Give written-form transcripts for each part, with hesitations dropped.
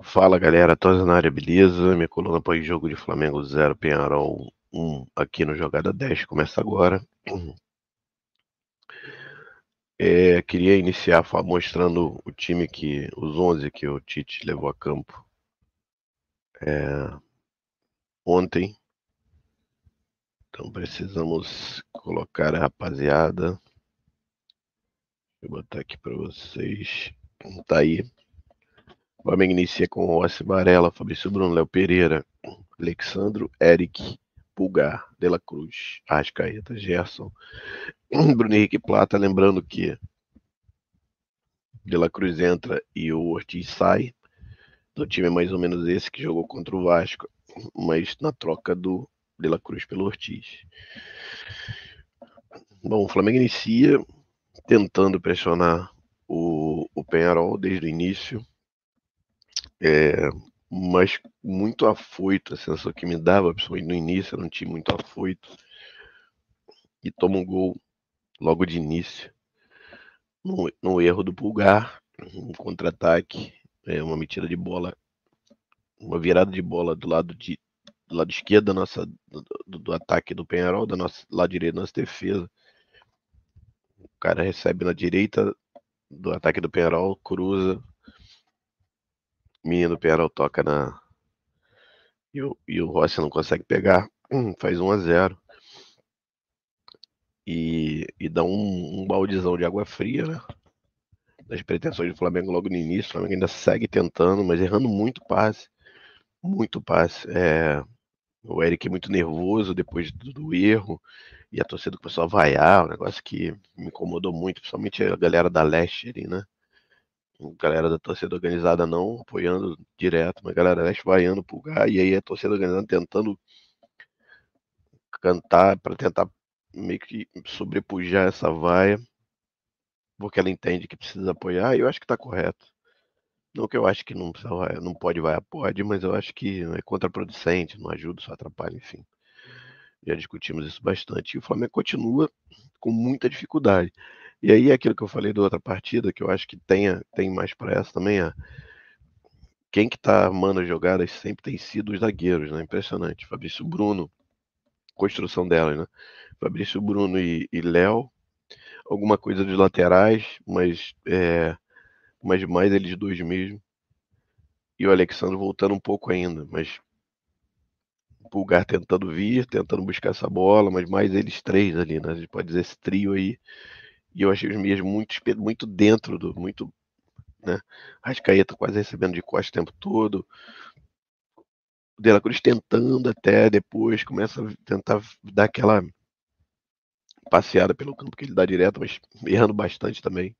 Fala galera, Tosa na área, beleza? Minha coluna pós-jogo de Flamengo 0, Penharol 1 aqui no Jogada 10 começa agora. Queria iniciar mostrando o time os 11 que o Tite levou a campo ontem. Então precisamos colocar a rapaziada. Vou botar aqui para vocês. Tá aí. O Flamengo inicia com Rossi, Varela, Fabrício Bruno, Léo Pereira, Alexandro, Eric, Pulgar, De La Cruz, Arrascaeta, Gerson, Bruno Henrique Plata. Lembrando que De La Cruz entra e o Ortiz sai. O time é mais ou menos esse que jogou contra o Vasco, mas na troca do De La Cruz pelo Ortiz. Bom, o Flamengo inicia tentando pressionar o Penharol desde o início, mas muito afoito. A sensação que me dava, principalmente no início, era um time muito afoito, e toma um gol logo de início, no erro do Pulgar, um contra-ataque, uma metida de bola, uma virada de bola do lado esquerdo do ataque do Penharol, da nossa lado direito da nossa defesa. O cara recebe na direita do ataque do Penharol, cruza, o menino do Penharol toca e o Rossi não consegue pegar, faz 1-0 e dá um baldezão de água fria, né? Das pretensões do Flamengo logo no início. O Flamengo ainda segue tentando, mas errando muito passe. Muito passe. O Eric muito nervoso depois do erro, e a torcida começou a vaiar, um negócio que me incomodou muito, principalmente a galera da Leste ali, né? A galera da torcida organizada não apoiando direto, mas a galera da Leste vaiando o Pulgar, e aí a torcida organizada tentando cantar para tentar meio que sobrepujar essa vaia, porque ela entende que precisa apoiar, e eu acho que tá correto. Não que eu acho que não precisa vaiar, não pode vaiar, pode, mas eu acho que é contraproducente, não ajuda, só atrapalha, enfim. Já discutimos isso bastante. E o Flamengo continua com muita dificuldade. E aí, aquilo que eu falei da outra partida, que eu acho que tem mais para essa também, quem que tá armando as jogadas sempre tem sido os zagueiros, né? Impressionante. Fabrício Bruno, construção delas, né? Fabrício Bruno e Léo, alguma coisa dos laterais, mas mais eles dois mesmo. E o Alexandre voltando um pouco ainda, mas o Pulgar tentando vir, tentando buscar essa bola, mas mais eles três ali, né? A gente pode dizer esse trio aí. E eu achei os meias muito dentro muito, né? Arrascaeta quase recebendo de costas o tempo todo. O De La Cruz tentando até depois, começa a tentar dar aquela passeada pelo campo que ele dá direto, mas errando bastante também.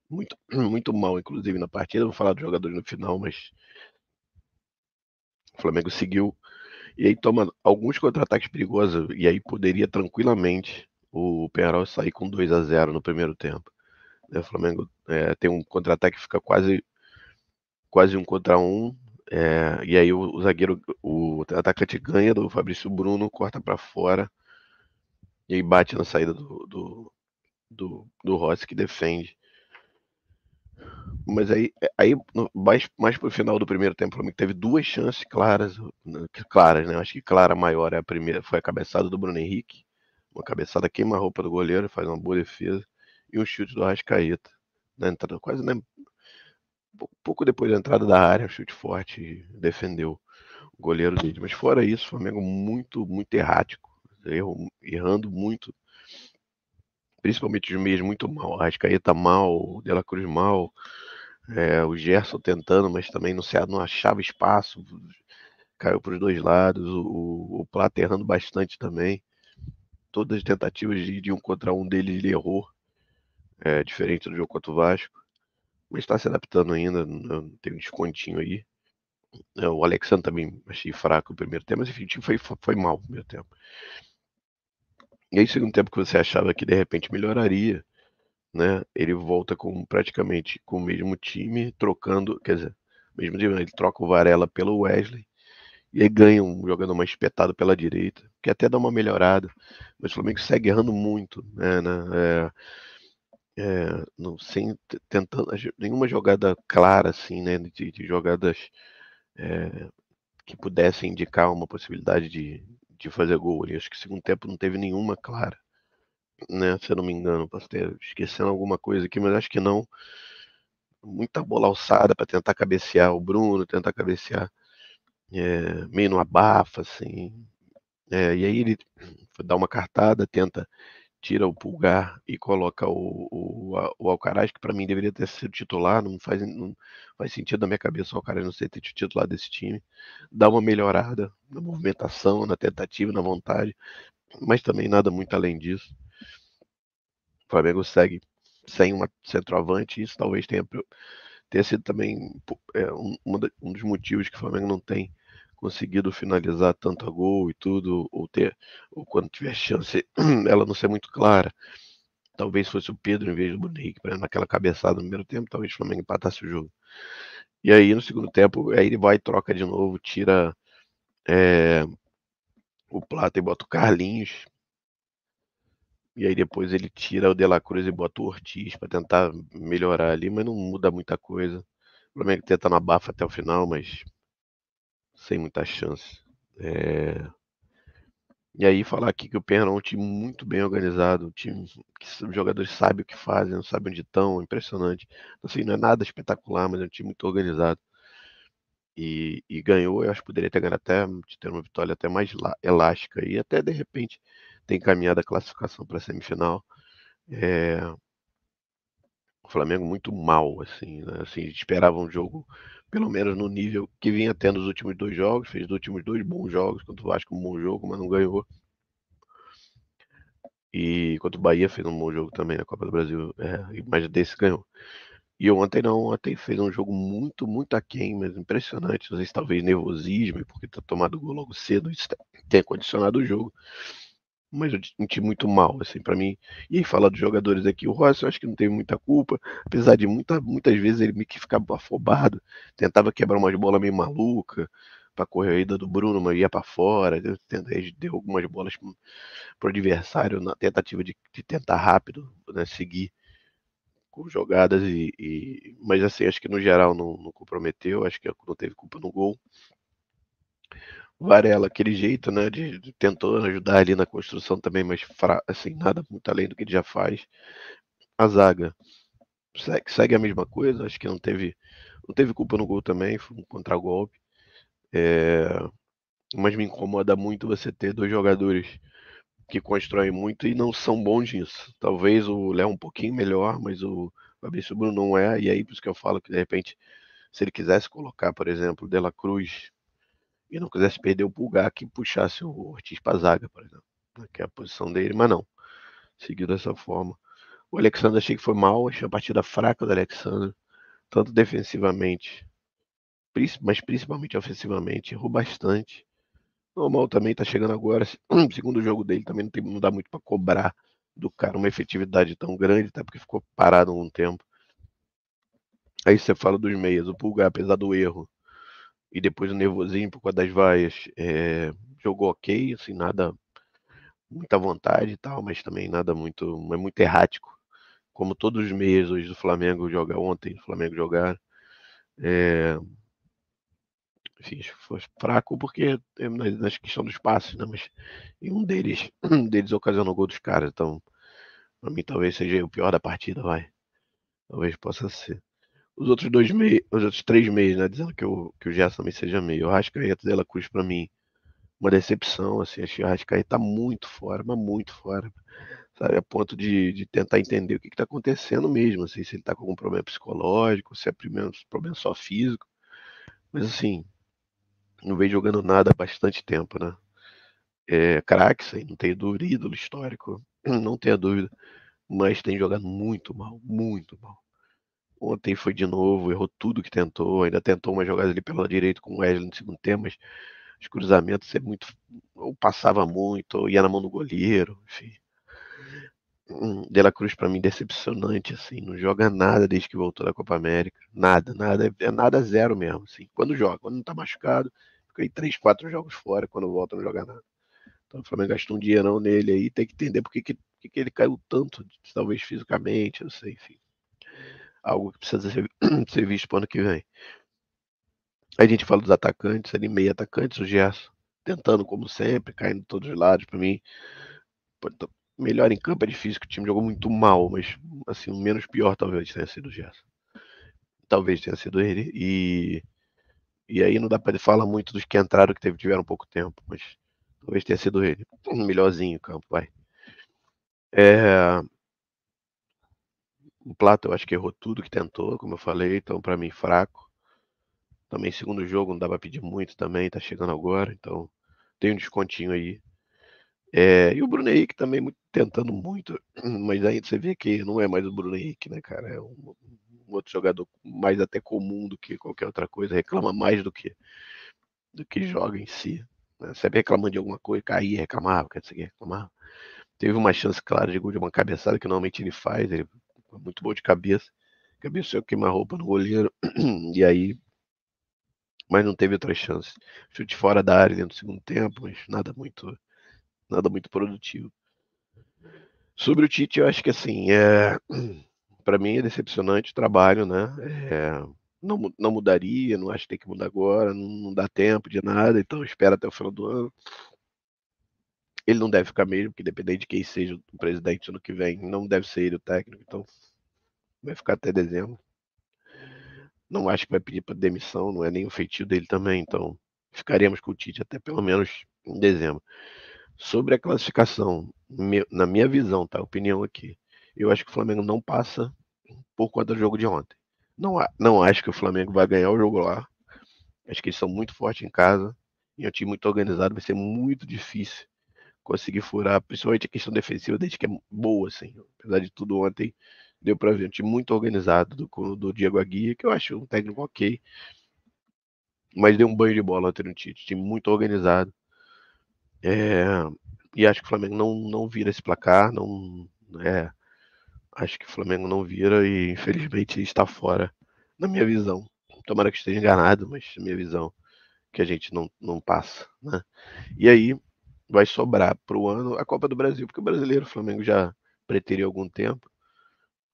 Muito, muito mal, inclusive, na partida. Vou falar dos jogadores no final, mas o Flamengo seguiu. E aí toma alguns contra-ataques perigosos, e aí poderia tranquilamente o Penharol sair com 2-0 no primeiro tempo. O Flamengo tem um contra-ataque que fica quase 1 contra 1. E aí o zagueiro, o atacante ganha do Fabrício Bruno, corta para fora e aí bate na saída do Rossi, que defende. Mas aí mais pro final do primeiro tempo, o Flamengo teve duas chances claras, né? Acho que clara maior é a primeira, foi a cabeçada do Bruno Henrique, uma cabeçada queima-roupa do goleiro, faz uma boa defesa, e um chute do Arrascaeta, na entrada, quase, né, pouco depois da entrada da área, um chute forte, defendeu o goleiro dele. Mas fora isso, o Flamengo muito, muito errático, errando muito, principalmente os meios muito mal. A Arrascaeta mal, o De La Cruz mal, o Gerson tentando, mas também não achava espaço, caiu para os dois lados. O Plata errando bastante também. Todas as tentativas de 1 contra 1 dele, ele errou, diferente do jogo contra o Vasco. Mas está se adaptando ainda, tem um descontinho aí. O Alexandre também achei fraco o primeiro tempo, mas enfim, o time foi mal no primeiro tempo. E aí, segundo tempo que você achava que de repente melhoraria, né? Ele volta praticamente com o mesmo time, trocando, quer dizer, mesmo time, ele troca o Varela pelo Wesley e aí ganha um jogador mais espetado pela direita, que até dá uma melhorada, mas o Flamengo segue errando muito, né? sem tentando nenhuma jogada clara, assim, né, de jogadas que pudessem indicar uma possibilidade de fazer gol ali. Acho que o segundo tempo não teve nenhuma clara, né? Se eu não me engano, posso ter esquecendo alguma coisa aqui, mas acho que não. Muita bola alçada para tentar cabecear o Bruno, tentar cabecear meio no abafa, assim. E aí ele dá uma cartada, tira o Pulgar e coloca o Alcaraz, que para mim deveria ter sido titular, não faz sentido na minha cabeça o Alcaraz não ser titular desse time. Dá uma melhorada na movimentação, na tentativa, na vontade, mas também nada muito além disso. O Flamengo segue sem uma centroavante, e isso talvez tenha sido também um dos motivos que o Flamengo não tem conseguido finalizar tanto a gol e tudo, ou quando tiver chance, ela não ser muito clara. Talvez fosse o Pedro em vez do Bruno Henrique, naquela cabeçada no primeiro tempo, talvez o Flamengo empatasse o jogo. E aí no segundo tempo, aí ele vai e troca de novo, tira é, o Plata e bota o Carlinhos. E aí depois ele tira o De La Cruz e bota o Ortiz para tentar melhorar ali, mas não muda muita coisa. O Flamengo tenta na bafa até o final, mas sem muita chance. É, E aí falar aqui que o Penha é um time muito bem organizado, um time que os jogadores sabem o que fazem, não sabem onde estão, impressionante. Assim, não é nada espetacular, mas é um time muito organizado. E ganhou, eu acho que poderia ter ganho até, de ter uma vitória até mais elástica e até de repente ter encaminhado a classificação para a semifinal. É, o Flamengo muito mal, assim, né? Assim, a gente esperava um jogo pelo menos no nível que vinha tendo os últimos dois jogos, fez os últimos dois bons jogos, contra o Vasco um bom jogo, mas não ganhou. E contra o Bahia fez um bom jogo também na Copa do Brasil, mas desse ganhou. E ontem não, ontem fez um jogo muito, muito aquém, mas impressionante. Não sei se talvez nervosismo, porque tá tomado gol logo cedo, isso tem condicionado o jogo. Mas um time muito mal, assim, pra mim. E aí, falar dos jogadores aqui, o Rossi eu acho que não teve muita culpa, apesar de muitas vezes ele meio que ficava afobado, tentava quebrar umas bolas meio maluca pra corrida do Bruno, mas ia pra fora, deu algumas bolas pro adversário na tentativa de tentar rápido, né, seguir com jogadas mas assim, acho que no geral não comprometeu, acho que não teve culpa no gol. Varela, aquele jeito, né, tentou ajudar ali na construção também, mas assim, nada muito além do que ele já faz. A zaga segue a mesma coisa, acho que não teve culpa no gol também, foi um contragolpe. É, mas me incomoda muito você ter dois jogadores que constroem muito e não são bons nisso. Talvez o Léo um pouquinho melhor, mas o Fabrício Bruno não é, e aí por isso que eu falo que de repente, se ele quisesse colocar, por exemplo, o De La Cruz e não quisesse perder o Pulgar, que puxasse o Ortiz para zaga, por exemplo, né, que é a posição dele, mas não, seguiu dessa forma. O Alexandre achei que foi mal, achei a partida fraca do Alexandre, tanto defensivamente, mas principalmente ofensivamente, errou bastante. Normal também tá chegando agora, segundo jogo dele também não dá muito para cobrar do cara uma efetividade tão grande, até porque ficou parado um tempo. Aí você fala dos meias, o Pulgar, apesar do erro, e depois o nervosinho por causa das vaias, jogou ok, assim, nada, muita vontade e tal, mas também nada muito, é muito errático. Como todos os meias hoje do Flamengo jogar ontem, o Flamengo jogar, é, enfim, acho que foi fraco porque na questão dos passes, né? Mas um deles ocasionou o gol dos caras, então pra mim talvez seja o pior da partida, vai. Talvez possa ser. Os outros três meios, né? Dizendo que o Gerson também seja meio. O Arrascaeta dela Cruz pra mim, uma decepção, assim, acho que o Arrascaeta tá muito fora, mas muito fora. Sabe, a ponto de tentar entender o que tá acontecendo mesmo, assim, se ele tá com algum problema psicológico, se é problema só físico. Mas assim, não vem jogando nada há bastante tempo, né? Craque, isso aí, não tenho dúvida, ídolo histórico, não tenho dúvida, mas tem jogado muito mal, muito mal. Ontem foi de novo, errou tudo que tentou, ainda tentou uma jogada ali pela direita com o Wesley no segundo tempo, mas os cruzamentos ou passava muito, ou ia na mão do goleiro, enfim. De La Cruz pra mim decepcionante, assim, não joga nada desde que voltou da Copa América, nada, nada, é nada zero mesmo, assim. Quando joga, quando não tá machucado, fica aí 3, 4 jogos fora, quando volta não joga nada. Então o Flamengo gastou um dinheirão nele aí, tem que entender por que que ele caiu tanto, talvez fisicamente, não sei, enfim. Algo que precisa ser visto para o ano que vem. Aí a gente fala dos atacantes, ali meio atacantes, o Gerson tentando como sempre, caindo de todos os lados, para mim, melhor em campo é difícil, que o time jogou muito mal, mas assim, o menos pior talvez tenha sido o Gerson. Talvez tenha sido ele, e aí não dá para falar muito dos que entraram, que tiveram pouco tempo, mas talvez tenha sido ele. Melhorzinho em campo, vai. O Plata eu acho que errou tudo que tentou, como eu falei, então para mim fraco. Também segundo jogo não dá pra pedir muito também, tá chegando agora, então tem um descontinho aí. E o Bruno Henrique também tentando muito, mas aí você vê que não é mais o Bruno Henrique, né, cara? É um outro jogador mais até comum do que qualquer outra coisa, reclama mais do que joga em si. Né? Sempre reclamando de alguma coisa, caía, reclamava, quer dizer, reclamava. Teve uma chance clara de gol de uma cabeçada que normalmente ele faz, ele é muito bom de cabeça. Cabeceou queima-roupa no goleiro, e aí mas não teve outras chances. Chute fora da área dentro do segundo tempo, mas nada muito produtivo. Sobre o Tite, eu acho que assim, para mim é decepcionante o trabalho, né? Não mudaria, não acho que tem que mudar agora, não dá tempo de nada, então espera até o final do ano. Ele não deve ficar mesmo, porque dependendo de quem seja o presidente ano que vem, não deve ser ele o técnico, então vai ficar até dezembro. Não acho que vai pedir para demissão, não é nem o feitio dele também, então ficaremos com o Tite até pelo menos em dezembro. Sobre a classificação, na minha visão, tá? Opinião aqui. Eu acho que o Flamengo não passa por conta do jogo de ontem. Não acho que o Flamengo vai ganhar o jogo lá. Acho que eles são muito fortes em casa. E é um time muito organizado. Vai ser muito difícil conseguir furar, principalmente a questão defensiva desde que é boa, assim. Apesar de tudo ontem, deu pra ver um time muito organizado do Diego Aguirre, que eu acho um técnico ok. Mas deu um banho de bola ontem no Tite. Time muito organizado. É, e acho que o Flamengo não vira esse placar, não, acho que o Flamengo não vira e infelizmente está fora, na minha visão. Tomara que esteja enganado, mas na minha visão, que a gente não passa, né? E aí vai sobrar para o ano a Copa do Brasil, porque o brasileiro, o Flamengo já preteria há algum tempo.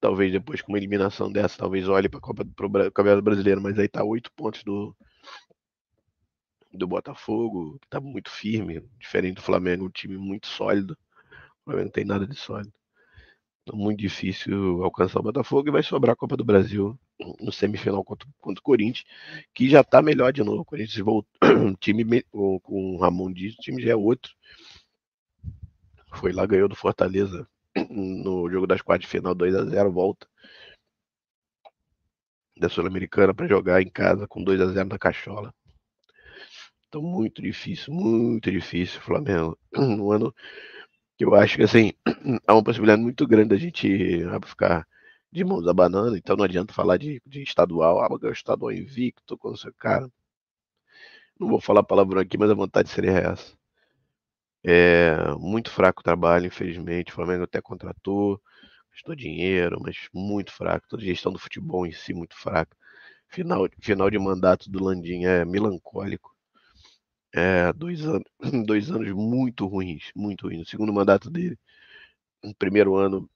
Talvez depois com uma eliminação dessa, talvez olhe para o Campeonato Brasileiro, mas aí tá 8 pontos do Botafogo, que está muito firme, diferente do Flamengo, um time muito sólido. O Flamengo não tem nada de sólido. Então, muito difícil alcançar o Botafogo e vai sobrar a Copa do Brasil no semifinal contra o Corinthians, que já está melhor de novo. O Corinthians voltou, o time com o Ramon Dias, o time já é outro. Foi lá, ganhou do Fortaleza no jogo das quartas de final 2-0, volta da Sul-Americana para jogar em casa com 2-0 na Cachola. Então, muito difícil, Flamengo. Um ano que eu acho que, assim, há uma possibilidade muito grande da gente ficar de mãos abanando, então não adianta falar de estadual, ganhou estadual invicto, com seu cara. Não vou falar palavrão aqui, mas a vontade seria essa. Muito fraco o trabalho, infelizmente. O Flamengo até contratou, gastou dinheiro, mas muito fraco. Toda a gestão do futebol em si, muito fraca. Final de mandato do Landim é melancólico. 2 anos, 2 anos muito ruins, muito ruins. No segundo mandato dele, no primeiro ano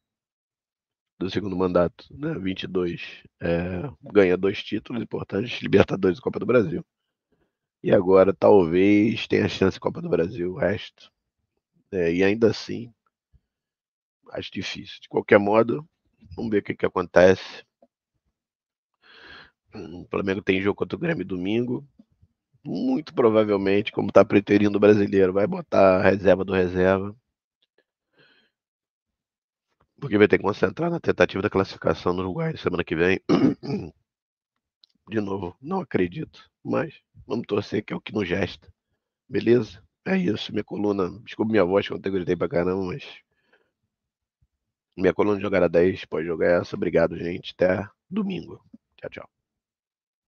do segundo mandato, né, 22, ganha 2 títulos importantes, Libertadores e Copa do Brasil. E agora talvez tenha chance de Copa do Brasil, o resto. E ainda assim, acho difícil. De qualquer modo, vamos ver o que acontece. O Flamengo tem jogo contra o Grêmio domingo. Muito provavelmente, como está preterindo o brasileiro, vai botar a reserva do reserva. Porque vai ter que concentrar na tentativa da classificação no Uruguai semana que vem. De novo, não acredito. Mas vamos torcer que é o que nos gesta. Beleza? É isso. Minha coluna. Desculpa minha voz, que eu ontem gritei pra caramba, mas. Minha coluna de jogar a 10 pode jogar essa. Obrigado, gente. Até domingo. Tchau, tchau.